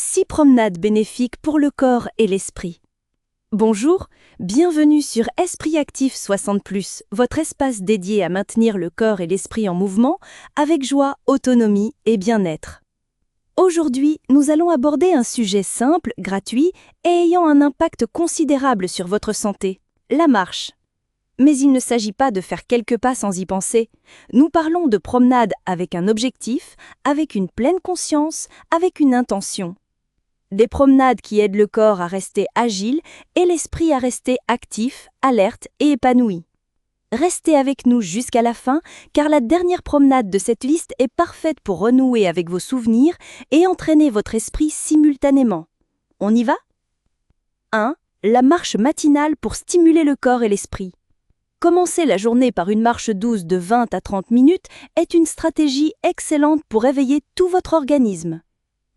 6 promenades bénéfiques pour le corps et l'esprit. Bonjour, bienvenue sur Esprit Actif 60+, votre espace dédié à maintenir le corps et l'esprit en mouvement avec joie, autonomie et bien-être. Aujourd'hui, nous allons aborder un sujet simple, gratuit et ayant un impact considérable sur votre santé, la marche. Mais il ne s'agit pas de faire quelques pas sans y penser. Nous parlons de promenade avec un objectif, avec une pleine conscience, avec une intention. Des promenades qui aident le corps à rester agile et l'esprit à rester actif, alerte et épanoui. Restez avec nous jusqu'à la fin, car la dernière promenade de cette liste est parfaite pour renouer avec vos souvenirs et entraîner votre esprit simultanément. On y va ? 1. La marche matinale pour stimuler le corps et l'esprit. Commencer la journée par une marche douce de 20 à 30 minutes est une stratégie excellente pour réveiller tout votre organisme.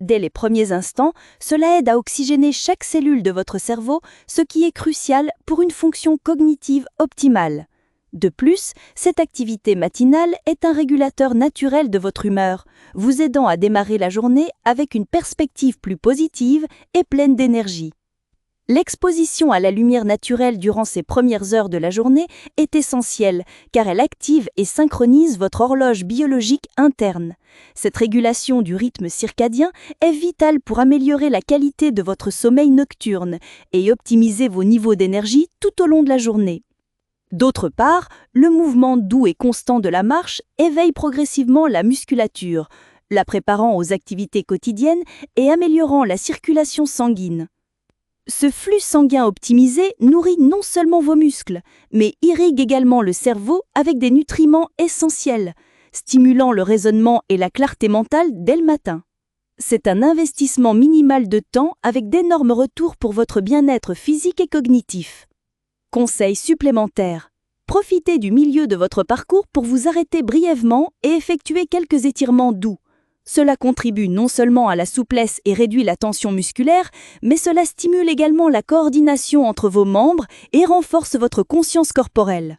Dès les premiers instants, cela aide à oxygéner chaque cellule de votre cerveau, ce qui est crucial pour une fonction cognitive optimale. De plus, cette activité matinale est un régulateur naturel de votre humeur, vous aidant à démarrer la journée avec une perspective plus positive et pleine d'énergie. L'exposition à la lumière naturelle durant ces premières heures de la journée est essentielle car elle active et synchronise votre horloge biologique interne. Cette régulation du rythme circadien est vitale pour améliorer la qualité de votre sommeil nocturne et optimiser vos niveaux d'énergie tout au long de la journée. D'autre part, le mouvement doux et constant de la marche éveille progressivement la musculature, la préparant aux activités quotidiennes et améliorant la circulation sanguine. Ce flux sanguin optimisé nourrit non seulement vos muscles, mais irrigue également le cerveau avec des nutriments essentiels, stimulant le raisonnement et la clarté mentale dès le matin. C'est un investissement minimal de temps avec d'énormes retours pour votre bien-être physique et cognitif. Conseil supplémentaire. Profitez du milieu de votre parcours pour vous arrêter brièvement et effectuer quelques étirements doux. Cela contribue non seulement à la souplesse et réduit la tension musculaire, mais cela stimule également la coordination entre vos membres et renforce votre conscience corporelle.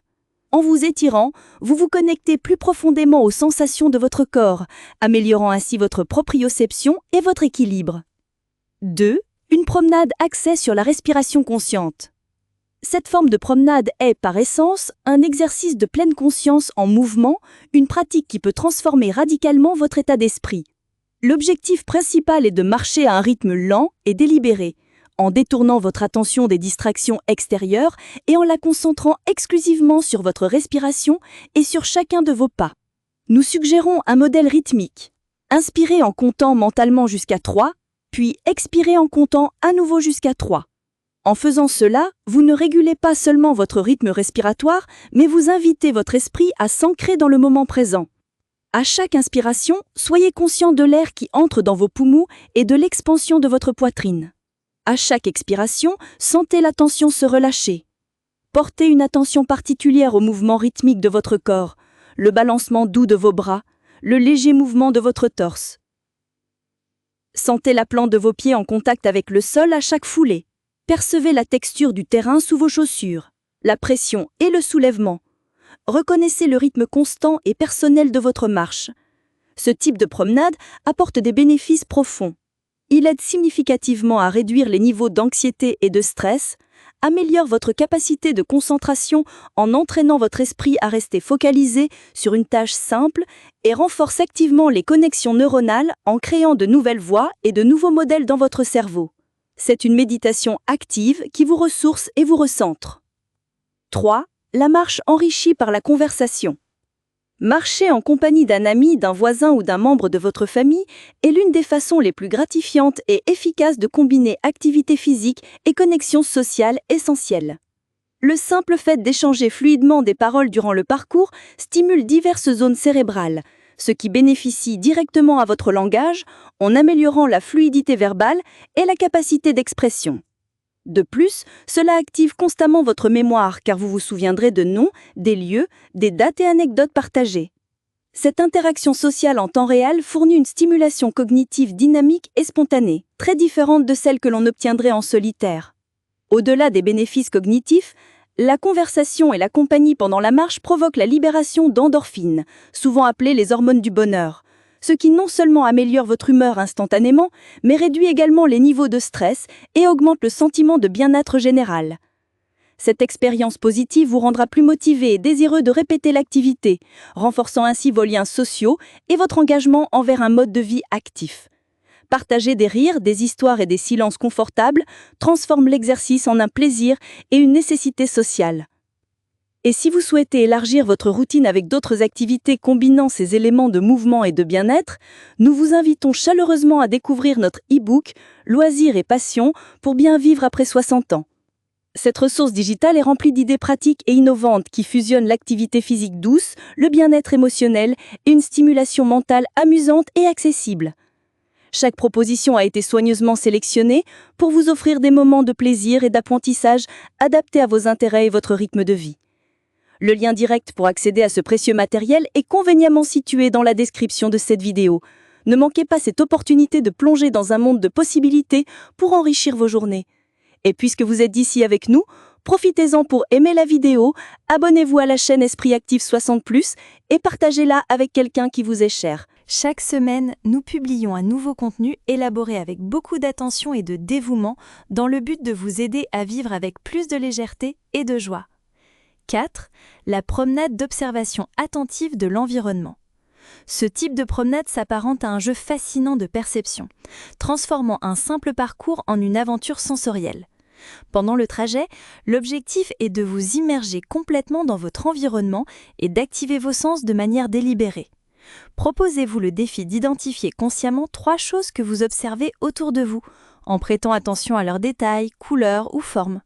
En vous étirant, vous vous connectez plus profondément aux sensations de votre corps, améliorant ainsi votre proprioception et votre équilibre. 2. Une promenade axée sur la respiration consciente. Cette forme de promenade est, par essence, un exercice de pleine conscience en mouvement, une pratique qui peut transformer radicalement votre état d'esprit. L'objectif principal est de marcher à un rythme lent et délibéré, en détournant votre attention des distractions extérieures et en la concentrant exclusivement sur votre respiration et sur chacun de vos pas. Nous suggérons un modèle rythmique. Inspirez en comptant mentalement jusqu'à 3, puis expirez en comptant à nouveau jusqu'à 3. En faisant cela, vous ne régulez pas seulement votre rythme respiratoire, mais vous invitez votre esprit à s'ancrer dans le moment présent. À chaque inspiration, soyez conscient de l'air qui entre dans vos poumons et de l'expansion de votre poitrine. À chaque expiration, sentez la tension se relâcher. Portez une attention particulière au mouvement rythmique de votre corps, le balancement doux de vos bras, le léger mouvement de votre torse. Sentez la plante de vos pieds en contact avec le sol à chaque foulée. Percevez la texture du terrain sous vos chaussures, la pression et le soulèvement. Reconnaissez le rythme constant et personnel de votre marche. Ce type de promenade apporte des bénéfices profonds. Il aide significativement à réduire les niveaux d'anxiété et de stress, améliore votre capacité de concentration en entraînant votre esprit à rester focalisé sur une tâche simple et renforce activement les connexions neuronales en créant de nouvelles voies et de nouveaux modèles dans votre cerveau. C'est une méditation active qui vous ressource et vous recentre. 3. La marche enrichie par la conversation. Marcher en compagnie d'un ami, d'un voisin ou d'un membre de votre famille est l'une des façons les plus gratifiantes et efficaces de combiner activité physique et connexion sociale essentielle. Le simple fait d'échanger fluidement des paroles durant le parcours stimule diverses zones cérébrales, ce qui bénéficie directement à votre langage en améliorant la fluidité verbale et la capacité d'expression. De plus, cela active constamment votre mémoire car vous vous souviendrez de noms, des lieux, des dates et anecdotes partagées. Cette interaction sociale en temps réel fournit une stimulation cognitive dynamique et spontanée, très différente de celle que l'on obtiendrait en solitaire. Au-delà des bénéfices cognitifs, la conversation et la compagnie pendant la marche provoquent la libération d'endorphines, souvent appelées les hormones du bonheur. ce qui non seulement améliore votre humeur instantanément, mais réduit également les niveaux de stress et augmente le sentiment de bien-être général. Cette expérience positive vous rendra plus motivé et désireux de répéter l'activité, renforçant ainsi vos liens sociaux et votre engagement envers un mode de vie actif. Partager des rires, des histoires et des silences confortables transforme l'exercice en un plaisir et une nécessité sociale. Et si vous souhaitez élargir votre routine avec d'autres activités combinant ces éléments de mouvement et de bien-être, nous vous invitons chaleureusement à découvrir notre e-book « Loisirs et passion pour bien vivre après 60 ans ». Cette ressource digitale est remplie d'idées pratiques et innovantes qui fusionnent l'activité physique douce, le bien-être émotionnel et une stimulation mentale amusante et accessible. Chaque proposition a été soigneusement sélectionnée pour vous offrir des moments de plaisir et d'apprentissage adaptés à vos intérêts et votre rythme de vie. Le lien direct pour accéder à ce précieux matériel est convenablement situé dans la description de cette vidéo. Ne manquez pas cette opportunité de plonger dans un monde de possibilités pour enrichir vos journées. Et puisque vous êtes ici avec nous, profitez-en pour aimer la vidéo, abonnez-vous à la chaîne Esprit Actif 60+, et partagez-la avec quelqu'un qui vous est cher. Chaque semaine, nous publions un nouveau contenu élaboré avec beaucoup d'attention et de dévouement dans le but de vous aider à vivre avec plus de légèreté et de joie. 4. La promenade d'observation attentive de l'environnement. Ce type de promenade s'apparente à un jeu fascinant de perception, transformant un simple parcours en une aventure sensorielle. Pendant le trajet, l'objectif est de vous immerger complètement dans votre environnement et d'activer vos sens de manière délibérée. Proposez-vous le défi d'identifier consciemment 3 choses que vous observez autour de vous, en prêtant attention à leurs détails, couleurs ou formes.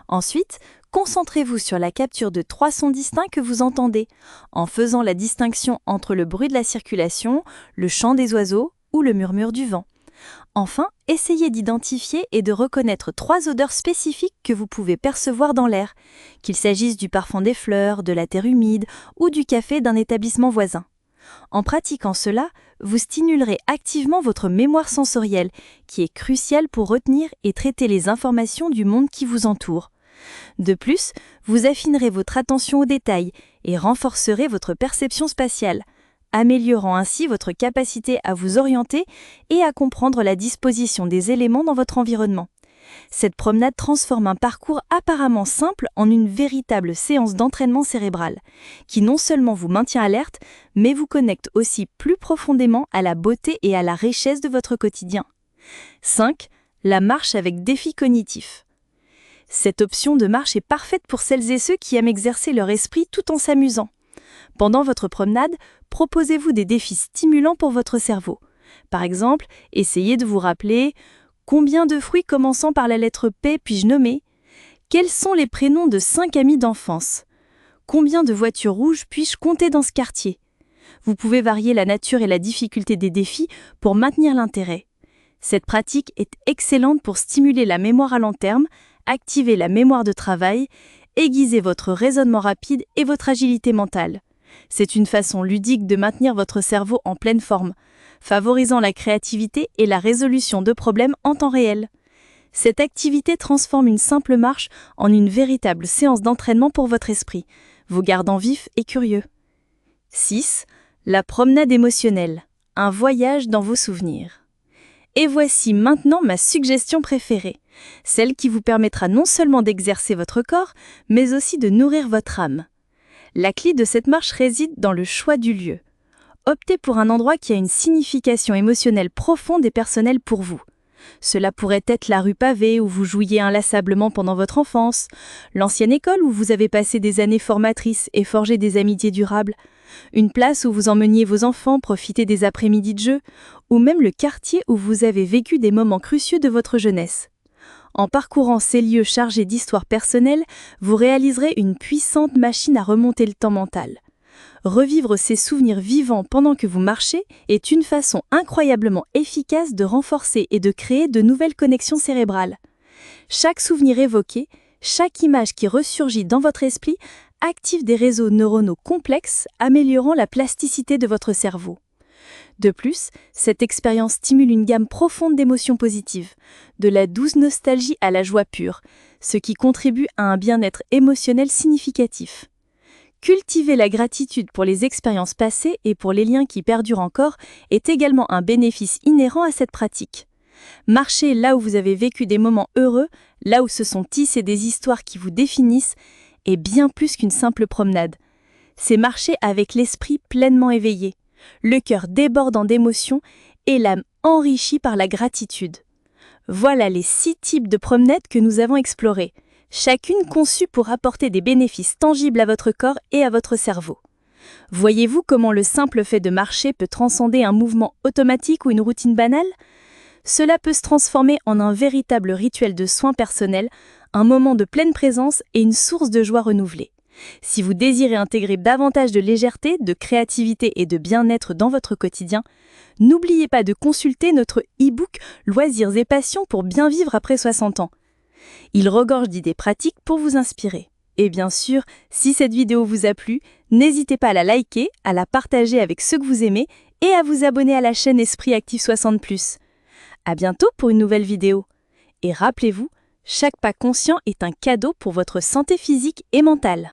Ensuite, concentrez-vous sur la capture de 3 sons distincts que vous entendez, en faisant la distinction entre le bruit de la circulation, le chant des oiseaux ou le murmure du vent. Enfin, essayez d'identifier et de reconnaître 3 odeurs spécifiques que vous pouvez percevoir dans l'air, qu'il s'agisse du parfum des fleurs, de la terre humide ou du café d'un établissement voisin. En pratiquant cela, vous stimulerez activement votre mémoire sensorielle, qui est cruciale pour retenir et traiter les informations du monde qui vous entoure. De plus, vous affinerez votre attention aux détails et renforcerez votre perception spatiale, améliorant ainsi votre capacité à vous orienter et à comprendre la disposition des éléments dans votre environnement. Cette promenade transforme un parcours apparemment simple en une véritable séance d'entraînement cérébral, qui non seulement vous maintient alerte, mais vous connecte aussi plus profondément à la beauté et à la richesse de votre quotidien. 5. La marche avec défi cognitif. Cette option de marche est parfaite pour celles et ceux qui aiment exercer leur esprit tout en s'amusant. Pendant votre promenade, proposez-vous des défis stimulants pour votre cerveau. Par exemple, essayez de vous rappeler « Combien de fruits commençant par la lettre P puis-je nommer ? Quels sont les prénoms de 5 amis d'enfance ? Combien de voitures rouges puis-je compter dans ce quartier ?» Vous pouvez varier la nature et la difficulté des défis pour maintenir l'intérêt. Cette pratique est excellente pour stimuler la mémoire à long terme, activer la mémoire de travail, aiguiser votre raisonnement rapide et votre agilité mentale. C'est une façon ludique de maintenir votre cerveau en pleine forme, favorisant la créativité et la résolution de problèmes en temps réel. Cette activité transforme une simple marche en une véritable séance d'entraînement pour votre esprit, vous gardant vif et curieux. 6. La promenade émotionnelle, un voyage dans vos souvenirs. Et voici maintenant ma suggestion préférée, celle qui vous permettra non seulement d'exercer votre corps, mais aussi de nourrir votre âme. La clé de cette marche réside dans le choix du lieu. Optez pour un endroit qui a une signification émotionnelle profonde et personnelle pour vous. Cela pourrait être la rue pavée où vous jouiez inlassablement pendant votre enfance, l'ancienne école où vous avez passé des années formatrices et forgé des amitiés durables, une place où vous emmeniez vos enfants profiter des après-midi de jeu, ou même le quartier où vous avez vécu des moments cruciaux de votre jeunesse. En parcourant ces lieux chargés d'histoires personnelles, vous réaliserez une puissante machine à remonter le temps mental. Revivre ces souvenirs vivants pendant que vous marchez est une façon incroyablement efficace de renforcer et de créer de nouvelles connexions cérébrales. Chaque souvenir évoqué, chaque image qui ressurgit dans votre esprit active des réseaux neuronaux complexes, améliorant la plasticité de votre cerveau. De plus, cette expérience stimule une gamme profonde d'émotions positives, de la douce nostalgie à la joie pure, ce qui contribue à un bien-être émotionnel significatif. Cultiver la gratitude pour les expériences passées et pour les liens qui perdurent encore est également un bénéfice inhérent à cette pratique. Marcher là où vous avez vécu des moments heureux, là où se sont tissées des histoires qui vous définissent, est bien plus qu'une simple promenade. C'est marcher avec l'esprit pleinement éveillé, le cœur débordant d'émotions et l'âme enrichie par la gratitude. Voilà les 6 types de promenades que nous avons explorés, chacune conçue pour apporter des bénéfices tangibles à votre corps et à votre cerveau. Voyez-vous comment le simple fait de marcher peut transcender un mouvement automatique ou une routine banale ? Cela peut se transformer en un véritable rituel de soins personnels, un moment de pleine présence et une source de joie renouvelée. Si vous désirez intégrer davantage de légèreté, de créativité et de bien-être dans votre quotidien, n'oubliez pas de consulter notre e-book Loisirs et passions pour bien vivre après 60 ans. Il regorge d'idées pratiques pour vous inspirer. Et bien sûr, si cette vidéo vous a plu, n'hésitez pas à la liker, à la partager avec ceux que vous aimez et à vous abonner à la chaîne Esprit Actif 60+. À bientôt pour une nouvelle vidéo. Et rappelez-vous, chaque pas conscient est un cadeau pour votre santé physique et mentale.